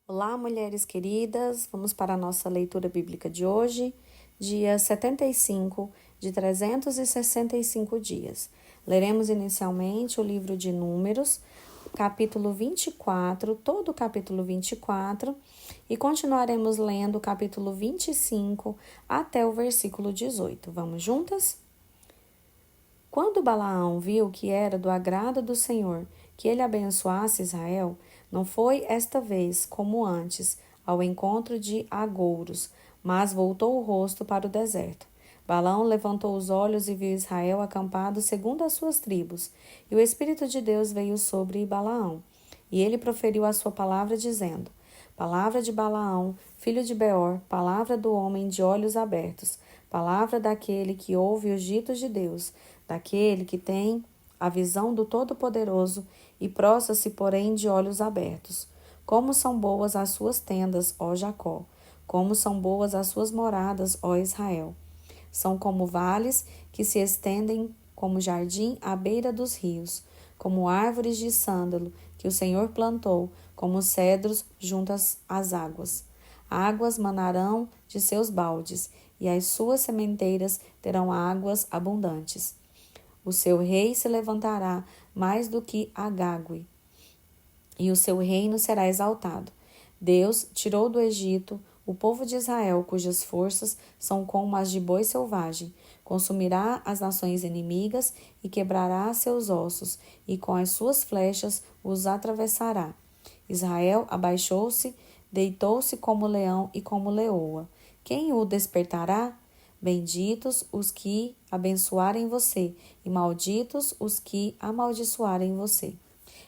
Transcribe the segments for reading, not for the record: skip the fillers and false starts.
Olá, mulheres queridas, vamos para a nossa leitura bíblica de hoje, dia 75 de 365 dias. Leremos inicialmente o livro de Números, capítulo 24, todo o capítulo 24, e continuaremos lendo o capítulo 25 até o versículo 18. Vamos juntas? Quando Balaão viu que era do agrado do Senhor que ele abençoasse Israel, não foi esta vez, como antes, ao encontro de agouros, mas voltou o rosto para o deserto. Balaão levantou os olhos e viu Israel acampado segundo as suas tribos, e o Espírito de Deus veio sobre Balaão. E ele proferiu a sua palavra, dizendo: Palavra de Balaão, filho de Beor, palavra do homem de olhos abertos, palavra daquele que ouve os ditos de Deus, daquele que tem a visão do Todo-Poderoso e prostra-se, porém, de olhos abertos. Como são boas as suas tendas, ó Jacó! Como são boas as suas moradas, ó Israel! São como vales que se estendem como jardim à beira dos rios, como árvores de sândalo que o Senhor plantou, como cedros junto às águas. Águas manarão de seus baldes, e as suas sementeiras terão águas abundantes. O seu rei se levantará mais do que Agag, e o seu reino será exaltado. Deus tirou do Egito o povo de Israel, cujas forças são como as de boi selvagem. Consumirá as nações inimigas e quebrará seus ossos, e com as suas flechas os atravessará. Israel abaixou-se, deitou-se como leão e como leoa. Quem o despertará? Benditos os que abençoarem você, e malditos os que amaldiçoarem você.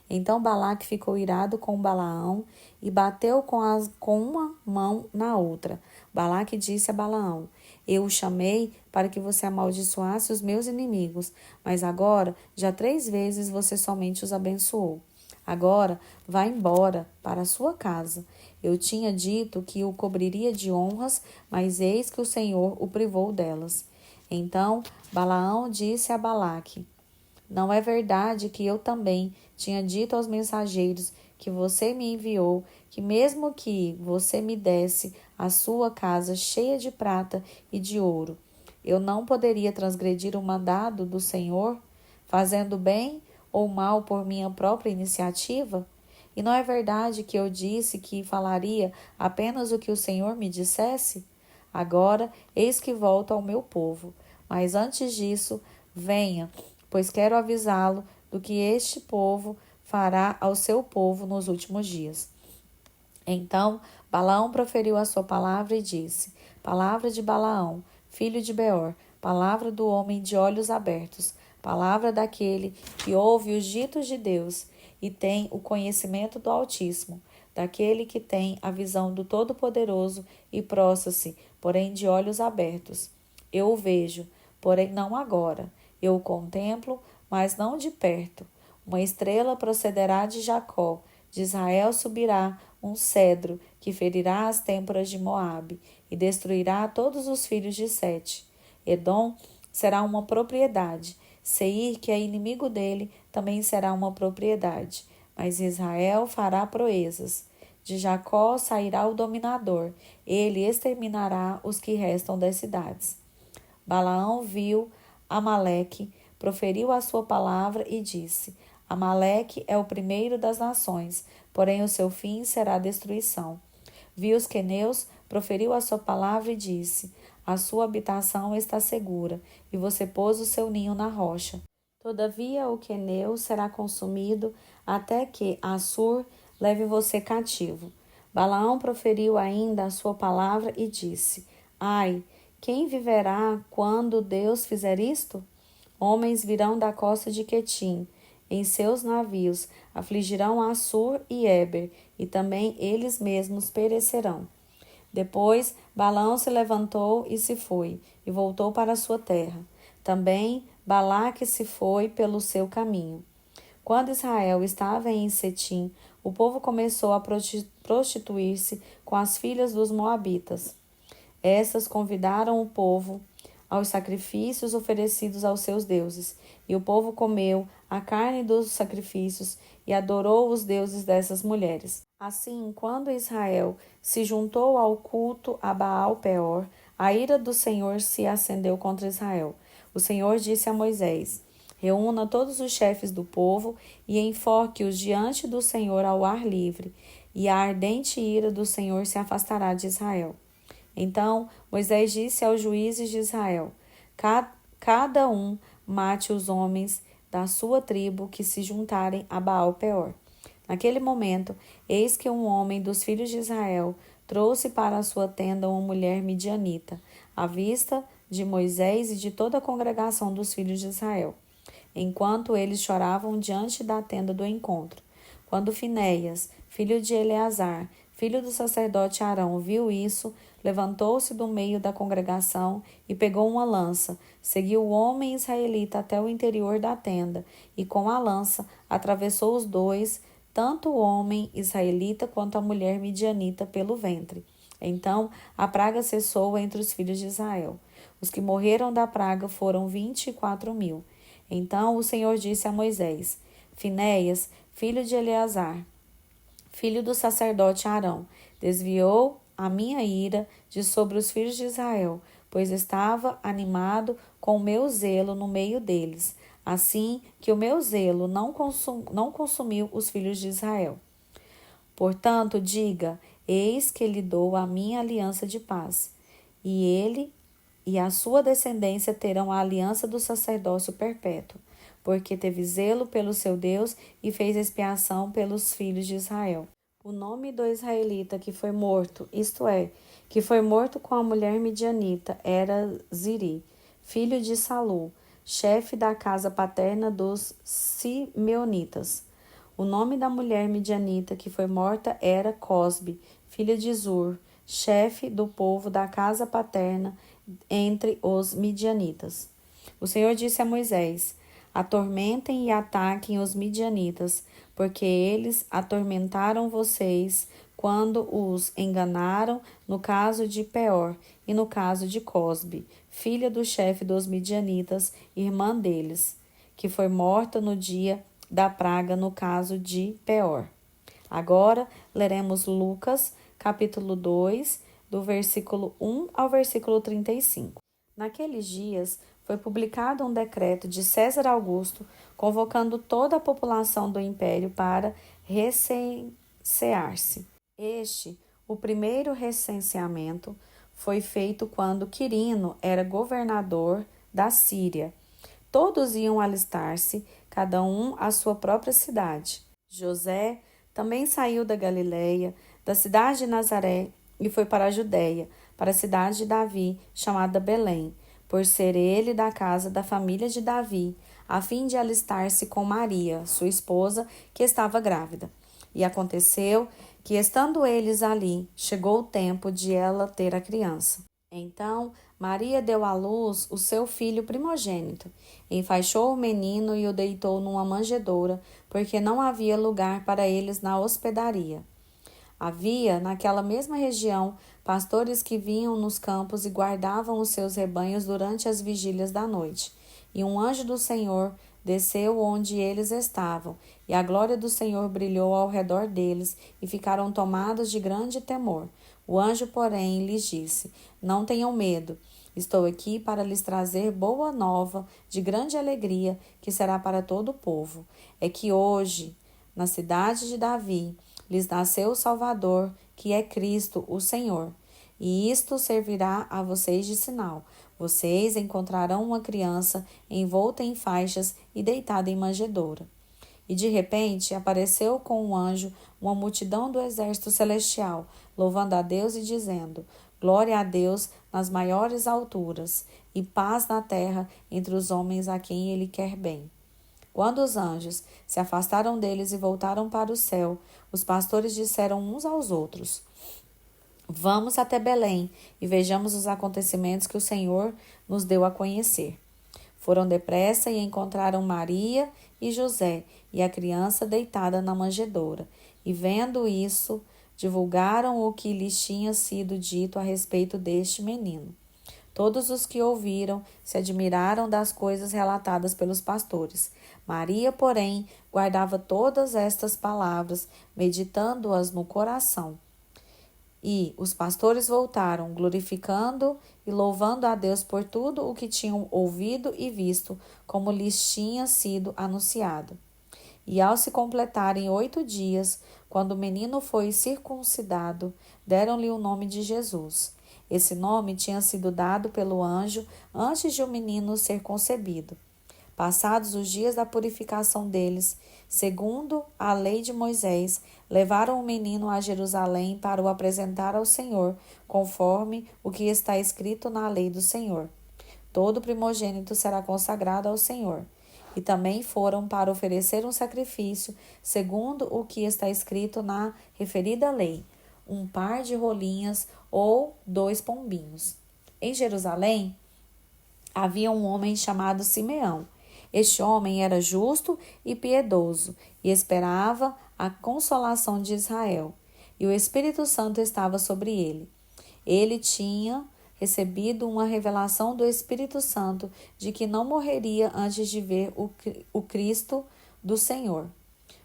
Então Balaque ficou irado com Balaão e bateu com uma mão na outra. Balaque disse a Balaão: Eu o chamei para que você amaldiçoasse os meus inimigos, mas agora já 3 vezes você somente os abençoou. Agora vá embora para a sua casa. Eu tinha dito que o cobriria de honras, mas eis que o Senhor o privou delas. Então Balaão disse a Balaque: Não é verdade que eu também tinha dito aos mensageiros que você me enviou, que mesmo que você me desse a sua casa cheia de prata e de ouro, eu não poderia transgredir o mandado do Senhor, fazendo bem ou mal por minha própria iniciativa? E não é verdade que eu disse que falaria apenas o que o Senhor me dissesse? Agora, eis que volto ao meu povo. Mas antes disso, venha, pois quero avisá-lo do que este povo fará ao seu povo nos últimos dias. Então Balaão proferiu a sua palavra e disse: Palavra de Balaão, filho de Beor, palavra do homem de olhos abertos, palavra daquele que ouve os ditos de Deus e tem o conhecimento do Altíssimo, daquele que tem a visão do Todo-Poderoso e prostra-se, porém de olhos abertos. Eu o vejo, porém não agora. Eu o contemplo, mas não de perto. Uma estrela procederá de Jacó, de Israel subirá um cedro que ferirá as têmporas de Moabe e destruirá todos os filhos de Sete. Edom será uma propriedade. Seir, que é inimigo dele, também será uma propriedade. Mas Israel fará proezas. De Jacó sairá o dominador. Ele exterminará os que restam das cidades. Balaão viu Amaleque, proferiu a sua palavra e disse: Amaleque é o primeiro das nações, porém o seu fim será a destruição. Viu os queneus, proferiu a sua palavra e disse: A sua habitação está segura, e você pôs o seu ninho na rocha. Todavia o queneu será consumido até que Assur leve você cativo. Balaão proferiu ainda a sua palavra e disse: Ai, quem viverá quando Deus fizer isto? Homens virão da costa de Quetim, em seus navios, afligirão Assur e Éber, e também eles mesmos perecerão. Depois Balaão se levantou e se foi, e voltou para a sua terra. Também Balaque se foi pelo seu caminho. Quando Israel estava em Setim, o povo começou a prostituir-se com as filhas dos moabitas. Estas convidaram o povo aos sacrifícios oferecidos aos seus deuses, e o povo comeu a carne dos sacrifícios e adorou os deuses dessas mulheres. Assim, quando Israel se juntou ao culto a Baal-Peor, a ira do Senhor se acendeu contra Israel. O Senhor disse a Moisés: Reúna todos os chefes do povo e enfoque-os diante do Senhor ao ar livre, e a ardente ira do Senhor se afastará de Israel. Então Moisés disse aos juízes de Israel: Cada um mate os homens da sua tribo que se juntarem a Baal-Peor. Naquele momento, eis que um homem dos filhos de Israel trouxe para a sua tenda uma mulher midianita, à vista de Moisés e de toda a congregação dos filhos de Israel, enquanto eles choravam diante da tenda do encontro. Quando Finéias, filho de Eleazar, filho do sacerdote Arão, viu isso, levantou-se do meio da congregação e pegou uma lança, seguiu o homem israelita até o interior da tenda, e com a lança atravessou os dois, tanto o homem israelita quanto a mulher midianita, pelo ventre. Então a praga cessou entre os filhos de Israel. Os que morreram da praga foram 24.000. Então o Senhor disse a Moisés: Finéias, filho de Eleazar, filho do sacerdote Arão, desviou a minha ira de sobre os filhos de Israel, pois estava animado com o meu zelo no meio deles, assim que o meu zelo não consumiu os filhos de Israel. Portanto, diga: eis que lhe dou a minha aliança de paz, e ele e a sua descendência terão a aliança do sacerdócio perpétuo, porque teve zelo pelo seu Deus e fez expiação pelos filhos de Israel. O nome do israelita que foi morto, isto é, que foi morto com a mulher midianita, era Ziri, filho de Salu, chefe da casa paterna dos Simeonitas. O nome da mulher midianita que foi morta era Cosbe, filha de Zur, chefe do povo da casa paterna entre os midianitas. O Senhor disse a Moisés: Atormentem e ataquem os midianitas, porque eles atormentaram vocês quando os enganaram no caso de Peor e no caso de Cosbe, filha do chefe dos midianitas, irmã deles, que foi morta no dia da praga no caso de Peor. Agora leremos Lucas, capítulo 2, do versículo 1 ao versículo 35. Naqueles dias foi publicado um decreto de César Augusto convocando toda a população do império para recensear-se. O primeiro recenseamento, foi feito quando Quirino era governador da Síria. Todos iam alistar-se, cada um à sua própria cidade. José também saiu da Galileia, da cidade de Nazaré, e foi para a Judéia, para a cidade de Davi, chamada Belém, por ser ele da casa da família de Davi, a fim de alistar-se com Maria, sua esposa, que estava grávida. E aconteceu que, estando eles ali, chegou o tempo de ela ter a criança. Então Maria deu à luz o seu filho primogênito, enfaixou o menino e o deitou numa manjedoura, porque não havia lugar para eles na hospedaria. Havia, naquela mesma região, pastores que vinham nos campos e guardavam os seus rebanhos durante as vigílias da noite. E um anjo do Senhor desceu onde eles estavam, e a glória do Senhor brilhou ao redor deles, e ficaram tomados de grande temor. O anjo, porém, lhes disse: Não tenham medo. Estou aqui para lhes trazer boa nova de grande alegria, que será para todo o povo. É que hoje, na cidade de Davi, lhes nasceu o Salvador, que é Cristo, o Senhor. E isto servirá a vocês de sinal. Vocês encontrarão uma criança envolta em faixas e deitada em manjedoura. E de repente apareceu com um anjo uma multidão do exército celestial, louvando a Deus e dizendo: Glória a Deus nas maiores alturas, e paz na terra entre os homens a quem ele quer bem. Quando os anjos se afastaram deles e voltaram para o céu, os pastores disseram uns aos outros: Vamos até Belém e vejamos os acontecimentos que o Senhor nos deu a conhecer. Foram depressa e encontraram Maria e José e a criança deitada na manjedoura. E vendo isso, divulgaram o que lhes tinha sido dito a respeito deste menino. Todos os que ouviram se admiraram das coisas relatadas pelos pastores. Maria, porém, guardava todas estas palavras, meditando-as no coração. E os pastores voltaram, glorificando e louvando a Deus por tudo o que tinham ouvido e visto, como lhes tinha sido anunciado. E ao se completarem 8 dias, quando o menino foi circuncidado, deram-lhe o nome de Jesus. Esse nome tinha sido dado pelo anjo antes de o menino ser concebido. Passados os dias da purificação deles, segundo a lei de Moisés, levaram o menino a Jerusalém para o apresentar ao Senhor, conforme o que está escrito na lei do Senhor. Todo primogênito será consagrado ao Senhor. E também foram para oferecer um sacrifício, segundo o que está escrito na referida lei, um par de rolinhas ou 2 pombinhos. Em Jerusalém havia um homem chamado Simeão. Este homem era justo e piedoso e esperava a consolação de Israel. E o Espírito Santo estava sobre ele. Ele tinha recebido uma revelação do Espírito Santo de que não morreria antes de ver o Cristo do Senhor.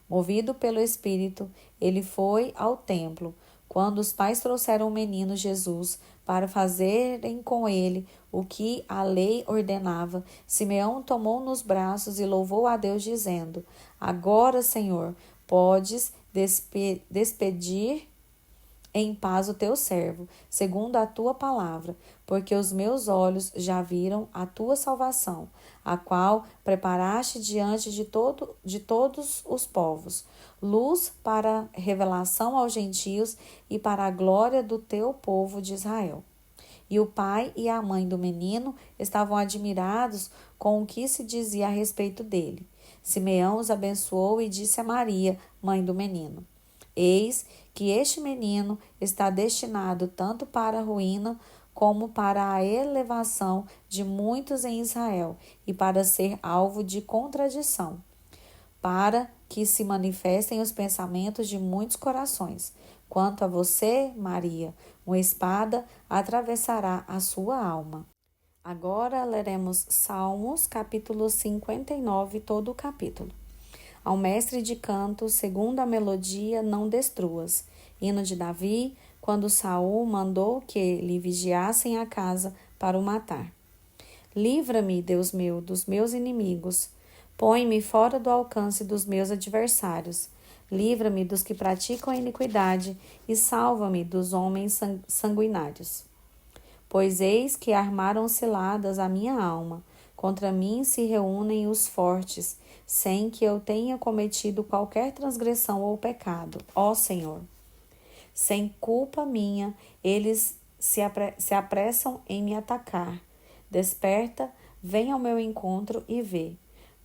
Movido pelo Espírito, ele foi ao templo, quando os pais trouxeram o menino Jesus para fazerem com ele o que a lei ordenava. Simeão tomou nos braços e louvou a Deus, dizendo: Agora, Senhor, podes despedir em paz o teu servo, segundo a tua palavra, porque os meus olhos já viram a tua salvação, a qual preparaste diante de todos os povos, luz para revelação aos gentios e para a glória do teu povo de Israel. E o pai e a mãe do menino estavam admirados com o que se dizia a respeito dele. Simeão os abençoou e disse a Maria, mãe do menino: Eis que este menino está destinado tanto para a ruína como para a elevação de muitos em Israel, e para ser alvo de contradição, para que se manifestem os pensamentos de muitos corações. Quanto a você, Maria, uma espada atravessará a sua alma. Agora leremos Salmos, capítulo 59, todo o capítulo. Ao mestre de canto, segundo a melodia, não destruas. Hino de Davi, quando Saul mandou que lhe vigiassem a casa para o matar. Livra-me, Deus meu, dos meus inimigos. Põe-me fora do alcance dos meus adversários. Livra-me dos que praticam a iniquidade e salva-me dos homens sanguinários. Pois eis que armaram ciladas a minha alma. Contra mim se reúnem os fortes, sem que eu tenha cometido qualquer transgressão ou pecado. Ó Senhor, sem culpa minha, eles se apressam em me atacar. Desperta, vem ao meu encontro e vê.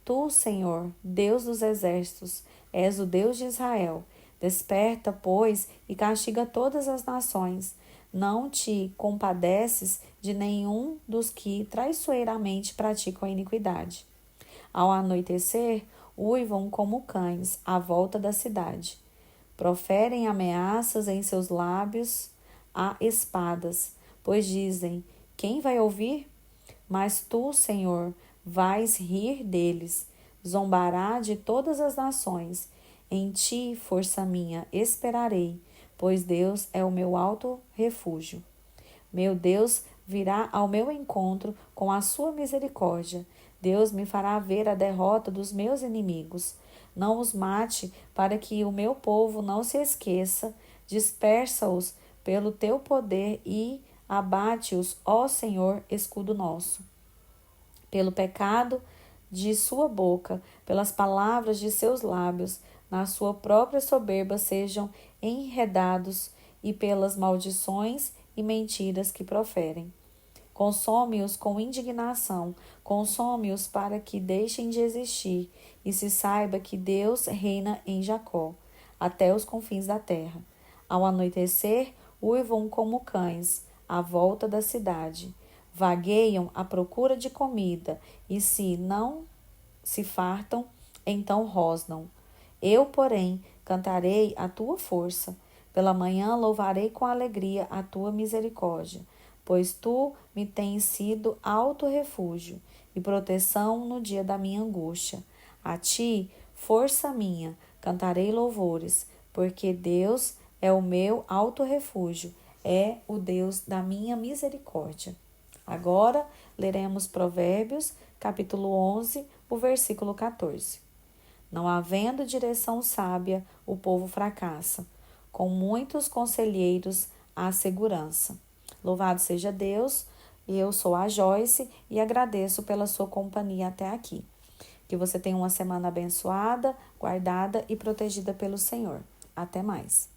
Tu, Senhor, Deus dos exércitos, és o Deus de Israel. Desperta, pois, e castiga todas as nações. Não te compadeces de nenhum dos que traiçoeiramente praticam a iniquidade. Ao anoitecer, uivam como cães à volta da cidade. Proferem ameaças em seus lábios a espadas, pois dizem: quem vai ouvir? Mas tu, Senhor, vais rir deles, zombará de todas as nações. Em ti, força minha, esperarei, pois Deus é o meu alto refúgio. Meu Deus virá ao meu encontro com a sua misericórdia. Deus me fará ver a derrota dos meus inimigos. Não os mate, para que o meu povo não se esqueça. Dispersa-os pelo teu poder e abate-os, ó Senhor, escudo nosso. Pelo pecado de sua boca, pelas palavras de seus lábios, na sua própria soberba sejam enredados e pelas maldições e mentiras que proferem. Consome-os com indignação, consome-os para que deixem de existir e se saiba que Deus reina em Jacó, até os confins da terra. Ao anoitecer, uivam como cães à volta da cidade. Vagueiam à procura de comida e se não se fartam, então rosnam. Eu, porém, cantarei a tua força. Pela manhã louvarei com alegria a tua misericórdia. pois tu me tens sido alto refúgio e proteção no dia da minha angústia. A ti, força minha, cantarei louvores, porque Deus é o meu alto refúgio, é o Deus da minha misericórdia. Agora leremos Provérbios, capítulo 11, o versículo 14. Não havendo direção sábia, o povo fracassa. Com muitos conselheiros há segurança. Louvado seja Deus, eu sou a Joyce e agradeço pela sua companhia até aqui. Que você tenha uma semana abençoada, guardada e protegida pelo Senhor. Até mais.